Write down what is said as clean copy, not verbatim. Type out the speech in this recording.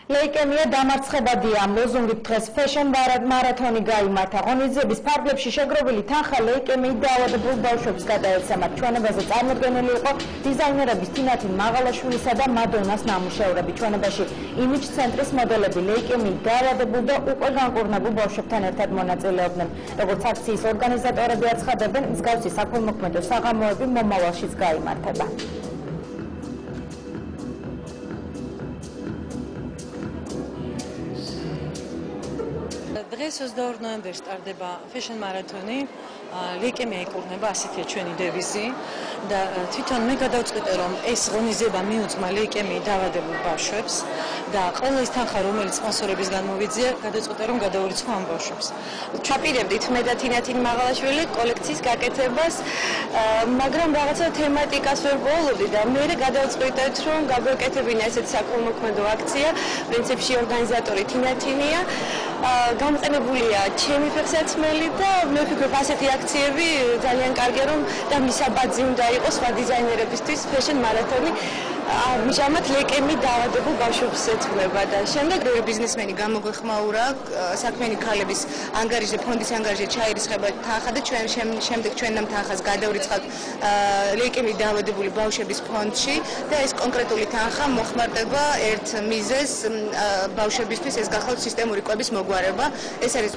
ლეიკემია დამარცხებადია. ლოზუნგით დღეს ფეშენ მარათონი გაიმართა. ღონისძიების ფარგლებში შეგროვილი თანხა ლეიკემიით დაავადებულ ბავშვებს გადაეცემათ. ჩვენებაზე წარმოდგენილი იყო დიზაინერების თინათინ მაღალაშვილისა და მადონას ნამუშევრები. ჩვენებაში იმიჯ ცენტრის მოდელები ლეიკემიით დაავადებულ და უკვე განკურნებულ ბავშვებთან ერთად მონაწილეობდნენ. როგორც აქციის ორგანიზატორები აცხადებენ, მსგავსი საქველმოქმედო საღამოები მომავალშიც გაიმართება. დღეს 22 ნოემბერს სტარდება ფეშენ მარათონი. ლეიკემია იკურნება, ასეთია ჩვენი დევიზი და თვითონ მე გადავწყვიტე, რომ ეს ღონისძიება მიუძღვა ლეიკემიით დაავადებულ ბავშვებს და ყველა ის თანხა, რომელიც სპონსორებისგან მოვიძია, გადავწყვიტე, რომ გადავურიცხო ამ ბავშვებს. ჩაპირებდით მე და თინათინ მაღალაშვილი კოლექციის გაკეთებას, მაგრამ რაღაცა თემატიკას ვერ ვოლოდი და მე გადავწყვიტეთ, რომ გავეკეთებინა ესეთი საქველმოქმედო აქცია. პრინციპში ორგანიზატორი თინათინია. გამყენებულია ჩემი ფეხსაცმელი და მე ვფიქრობ, ასეთი აქციები ძალიან კარგია, რომ და მისაბაძი უნდა იყოს სხვა დიზაინერებისთვის ფეშენ მარათონი. ამჟამად ლეიკემიით დაავადებულ ბავშვებს ეძღვნება და შემდეგ ბიზნესმენი გამოგვეხმაურა საქმიანი ქალების ანგარიშზე, ფონდის ანგარიშზე ჩაირიცხება თანხა და შემდეგ ჩვენ ამ თანხას გადავრიცხავთ ლეიკემიით დაავადებული ბავშვების ფონდში და ეს კონკრეტული თანხა მოხმარდება ერთ მიზეზს ბავშვებისთვის, ეს გახლავთ სისტემური კვების მოგვარება. ეს არის